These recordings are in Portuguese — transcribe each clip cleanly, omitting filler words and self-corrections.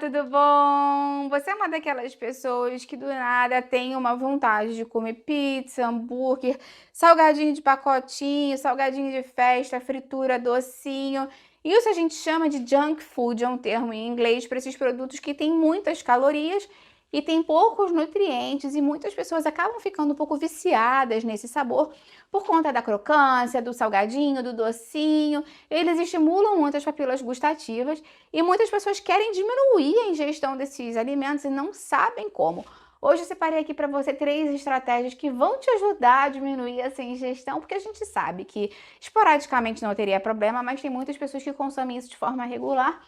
tudo bom? Você é uma daquelas pessoas que do nada tem uma vontade de comer pizza, hambúrguer, salgadinho de pacotinho, salgadinho de festa, fritura, docinho. Isso a gente chama de junk food, é um termo em inglês para esses produtos que têm muitas calorias e têm poucos nutrientes, e muitas pessoas acabam ficando um pouco viciadas nesse sabor por conta da crocância, do salgadinho, do docinho. Eles estimulam muito as papilas gustativas e muitas pessoas querem diminuir a ingestão desses alimentos e não sabem como. Hoje eu separei aqui para você 3 estratégias que vão te ajudar a diminuir essa ingestão, porque a gente sabe que esporadicamente não teria problema, mas tem muitas pessoas que consomem isso de forma regular.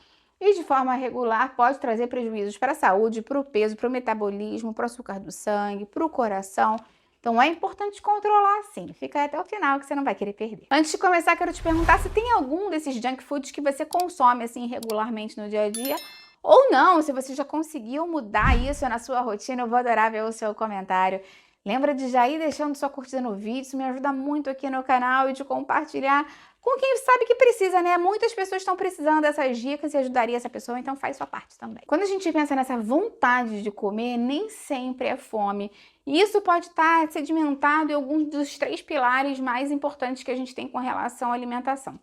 E de forma regular pode trazer prejuízos para a saúde, para o peso, para o metabolismo, para o açúcar do sangue, para o coração. Então é importante controlar sim. Fica aí até o final que você não vai querer perder. Antes de começar, quero te perguntar se tem algum desses junk foods que você consome assim regularmente no dia a dia, ou não, se você já conseguiu mudar isso na sua rotina. Eu vou adorar ver o seu comentário. Lembra de já ir deixando sua curtida no vídeo, isso me ajuda muito aqui no canal, e de compartilhar com quem sabe que precisa, né? Muitas pessoas estão precisando dessas dicas e ajudaria essa pessoa, então faz sua parte também. Quando a gente pensa nessa vontade de comer, nem sempre é fome. E isso pode estar sedimentado em alguns dos 3 pilares mais importantes que a gente tem com relação à alimentação.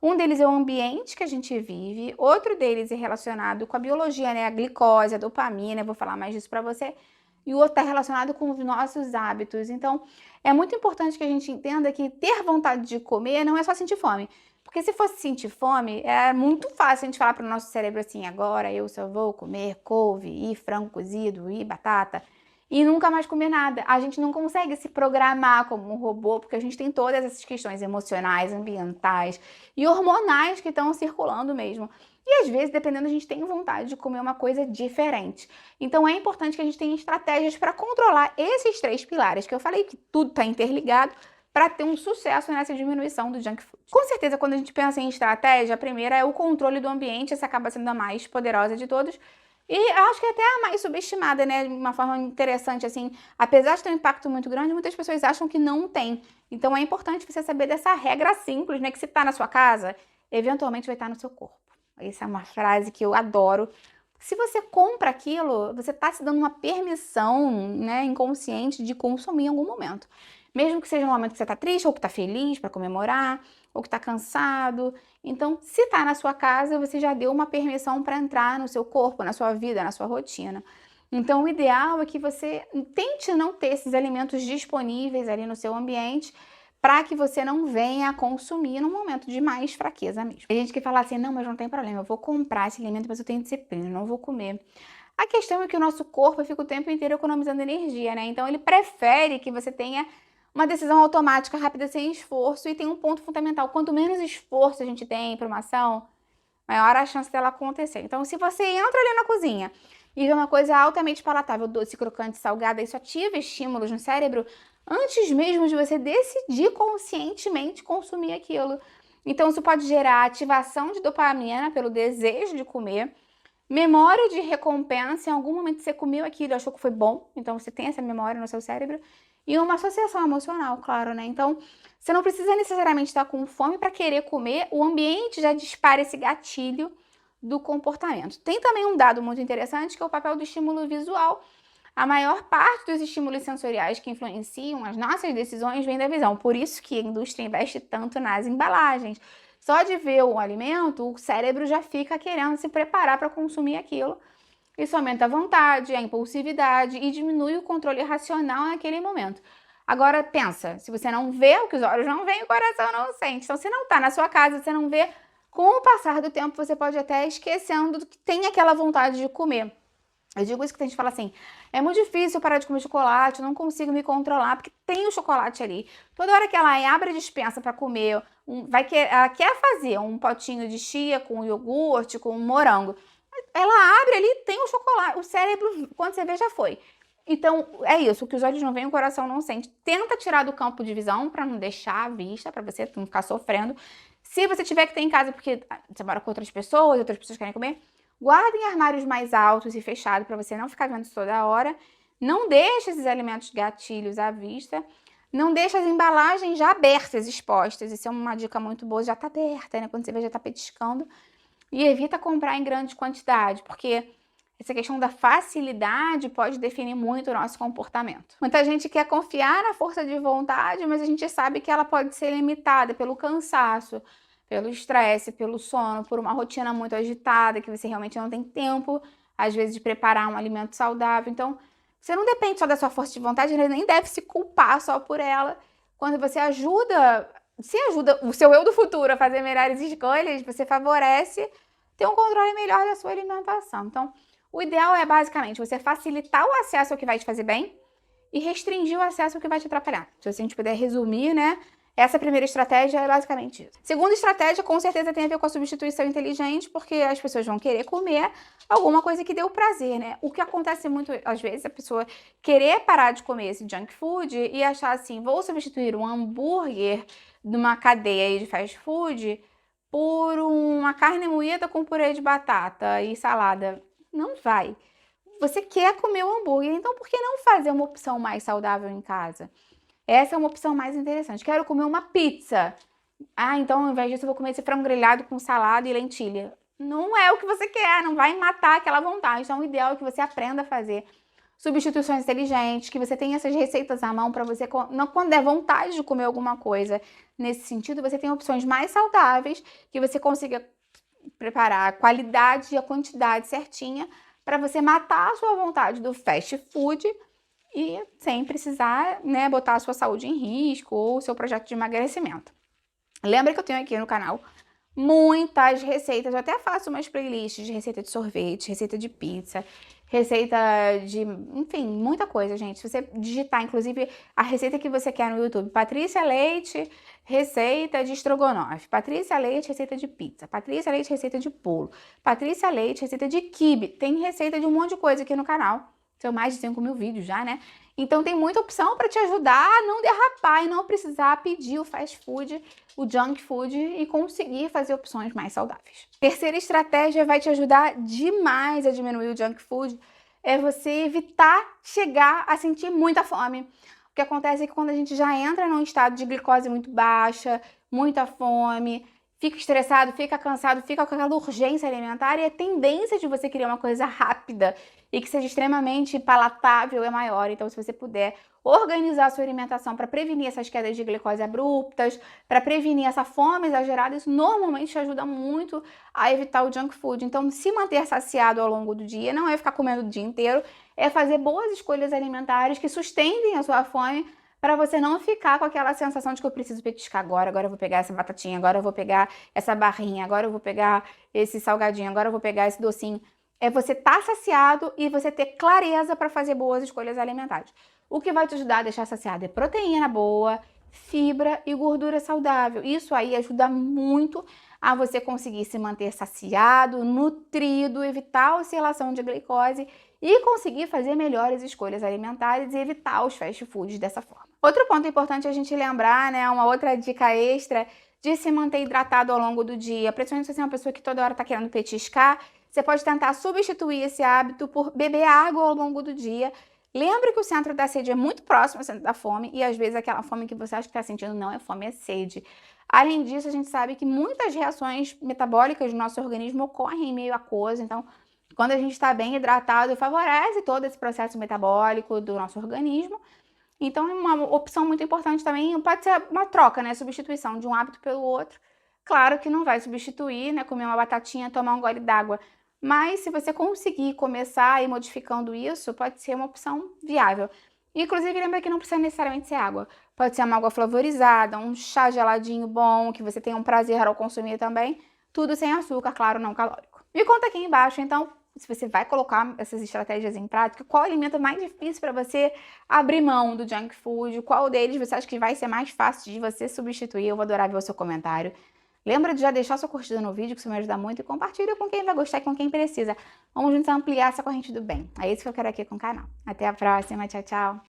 Um deles é o ambiente que a gente vive, outro deles é relacionado com a biologia, né? A glicose, a dopamina, eu vou falar mais disso para você. E o outro está relacionado com os nossos hábitos. Então, é muito importante que a gente entenda que ter vontade de comer não é só sentir fome. Porque se fosse sentir fome, é muito fácil a gente falar para o nosso cérebro assim: agora eu só vou comer couve e frango cozido e batata, e nunca mais comer nada. A gente não consegue se programar como um robô, porque a gente tem todas essas questões emocionais, ambientais e hormonais que estão circulando mesmo. E às vezes, dependendo, a gente tem vontade de comer uma coisa diferente. Então é importante que a gente tenha estratégias para controlar esses 3 pilares, que eu falei que tudo está interligado, para ter um sucesso nessa diminuição do junk food. Com certeza, quando a gente pensa em estratégia, a primeira é o controle do ambiente. Essa acaba sendo a mais poderosa de todas. E acho que até a mais subestimada, né? De uma forma interessante, assim, apesar de ter um impacto muito grande, muitas pessoas acham que não tem. Então é importante você saber dessa regra simples, né? Que se está na sua casa, eventualmente vai estar no seu corpo. Essa é uma frase que eu adoro. Se você compra aquilo, você está se dando uma permissão, né, inconsciente de consumir em algum momento. Mesmo que seja um momento que você está triste, ou que está feliz para comemorar, ou que está cansado. Então, se está na sua casa, você já deu uma permissão para entrar no seu corpo, na sua vida, na sua rotina. Então, o ideal é que você tente não ter esses alimentos disponíveis ali no seu ambiente, para que você não venha a consumir num momento de mais fraqueza mesmo. Tem gente que fala assim: não, mas não tem problema, eu vou comprar esse alimento, mas eu tenho disciplina, não vou comer. A questão é que o nosso corpo fica o tempo inteiro economizando energia, né? Então ele prefere que você tenha uma decisão automática, rápida, sem esforço. E tem um ponto fundamental: quanto menos esforço a gente tem para uma ação, maior a chance dela acontecer. Então, se você entra ali na cozinha e vê uma coisa altamente palatável, doce, crocante, salgada, isso ativa estímulos no cérebro antes mesmo de você decidir conscientemente consumir aquilo. Então, isso pode gerar ativação de dopamina pelo desejo de comer, memória de recompensa. Em algum momento você comeu aquilo e achou que foi bom, então você tem essa memória no seu cérebro, e uma associação emocional, claro, né? Então, você não precisa necessariamente estar com fome para querer comer, o ambiente já dispara esse gatilho do comportamento. Tem também um dado muito interessante, que é o papel do estímulo visual. A maior parte dos estímulos sensoriais que influenciam as nossas decisões vem da visão. Por isso que a indústria investe tanto nas embalagens. Só de ver o alimento, o cérebro já fica querendo se preparar para consumir aquilo. Isso aumenta a vontade, a impulsividade e diminui o controle racional naquele momento. Agora pensa, se você não vê, o que os olhos não veem, o coração não sente. Então, se não está na sua casa, você não vê, com o passar do tempo você pode até esquecendo que tem aquela vontade de comer. Eu digo isso que a gente fala assim: é muito difícil parar de comer chocolate, eu não consigo me controlar, porque tem o chocolate ali. Toda hora que ela abre a despensa para comer, ela quer fazer um potinho de chia com iogurte, com morango. Ela abre ali, tem o chocolate. O cérebro, quando você vê, já foi. Então, é isso. O que os olhos não veem, o coração não sente. Tenta tirar do campo de visão para não deixar a vista, para você não ficar sofrendo. Se você tiver que ter em casa porque você mora com outras pessoas querem comer, guarda em armários mais altos e fechados para você não ficar vendo isso toda hora. Não deixe esses alimentos gatilhos à vista. Não deixe as embalagens já abertas, expostas. Isso é uma dica muito boa. Já está aberta, né? Quando você vê, já está petiscando. E evita comprar em grande quantidade, porque Essa questão da facilidade pode definir muito o nosso comportamento. Muita gente quer confiar na força de vontade, mas a gente sabe que ela pode ser limitada pelo cansaço, pelo estresse, pelo sono, por uma rotina muito agitada, que você realmente não tem tempo, às vezes, de preparar um alimento saudável. Então, você não depende só da sua força de vontade, nem deve se culpar só por ela. Quando você ajuda o seu eu do futuro a fazer melhores escolhas, você favorece ter um controle melhor da sua alimentação. Então, o ideal é, basicamente, você facilitar o acesso ao que vai te fazer bem e restringir o acesso ao que vai te atrapalhar. Se a gente puder resumir, né? Essa primeira estratégia é basicamente isso. Segunda estratégia, com certeza, tem a ver com a substituição inteligente, porque as pessoas vão querer comer alguma coisa que dê o prazer, né? O que acontece muito, às vezes, a pessoa querer parar de comer esse junk food e achar assim, vou substituir um hambúrguer numa cadeia aí de fast food por uma carne moída com purê de batata e salada. Não vai. Você quer comer o hambúrguer, então por que não fazer uma opção mais saudável em casa? Essa é uma opção mais interessante. Quero comer uma pizza. Ah, então ao invés disso eu vou comer esse frango grelhado com salada e lentilha. Não é o que você quer, não vai matar aquela vontade. Então o ideal é que você aprenda a fazer substituições inteligentes, que você tenha essas receitas à mão para você, quando der vontade de comer alguma coisa nesse sentido, você tem opções mais saudáveis, que você consiga preparar a qualidade e a quantidade certinha para você matar a sua vontade do fast food e sem precisar, né, botar a sua saúde em risco ou o seu projeto de emagrecimento. Lembra que eu tenho aqui no canal muitas receitas, eu até faço umas playlists de receita de sorvete, receita de pizza, receita de, enfim, muita coisa, gente. Se você digitar, inclusive, a receita que você quer no YouTube, Patrícia Leite, receita de estrogonofe, Patrícia Leite, receita de pizza, Patrícia Leite, receita de bolo, Patrícia Leite, receita de quibe, tem receita de um monte de coisa aqui no canal. São mais de 5.000 vídeos já, né? Então tem muita opção para te ajudar a não derrapar e não precisar pedir o fast food, o junk food e conseguir fazer opções mais saudáveis. Terceira estratégia vai te ajudar demais a diminuir o junk food, é você evitar chegar a sentir muita fome. O que acontece é que quando a gente já entra num estado de glicose muito baixa, muita fome, fica estressado, fica cansado, fica com aquela urgência alimentar e a tendência de você querer uma coisa rápida e que seja extremamente palatável é maior. Então, se você puder organizar a sua alimentação para prevenir essas quedas de glicose abruptas, para prevenir essa fome exagerada, isso normalmente ajuda muito a evitar o junk food. Então, se manter saciado ao longo do dia, não é ficar comendo o dia inteiro, é fazer boas escolhas alimentares que sustentem a sua fome, para você não ficar com aquela sensação de que eu preciso petiscar agora eu vou pegar essa batatinha, agora eu vou pegar essa barrinha, agora eu vou pegar esse salgadinho, agora eu vou pegar esse docinho. É você estar saciado e você ter clareza para fazer boas escolhas alimentares. O que vai te ajudar a deixar saciado é proteína boa, fibra e gordura saudável. Isso aí ajuda muito a você conseguir se manter saciado, nutrido, evitar a oscilação de glicose e conseguir fazer melhores escolhas alimentares e evitar os fast foods dessa forma. Outro ponto importante a gente lembrar, né, uma outra dica extra de se manter hidratado ao longo do dia, principalmente se você é uma pessoa que toda hora está querendo petiscar, você pode tentar substituir esse hábito por beber água ao longo do dia. Lembre que o centro da sede é muito próximo ao centro da fome e às vezes aquela fome que você acha que está sentindo não é fome, é sede. Além disso, a gente sabe que muitas reações metabólicas do nosso organismo ocorrem em meio à aquoso, então quando a gente está bem hidratado, favorece todo esse processo metabólico do nosso organismo. Então, uma opção muito importante também pode ser uma troca, né? Substituição de um hábito pelo outro. Claro que não vai substituir, né? Comer uma batatinha, tomar um gole d'água. Mas se você conseguir começar a ir modificando isso, pode ser uma opção viável. Inclusive, lembra que não precisa necessariamente ser água. Pode ser uma água flavorizada, um chá geladinho bom, que você tenha um prazer ao consumir também. Tudo sem açúcar, claro, não calórico. Me conta aqui embaixo, então, se você vai colocar essas estratégias em prática, qual alimento é mais difícil para você abrir mão do junk food, qual deles você acha que vai ser mais fácil de você substituir. Eu vou adorar ver o seu comentário. Lembra de já deixar sua curtida no vídeo, que isso me ajuda muito, e compartilha com quem vai gostar e com quem precisa. Vamos juntos ampliar essa corrente do bem. É isso que eu quero aqui com o canal. Até a próxima, tchau, tchau!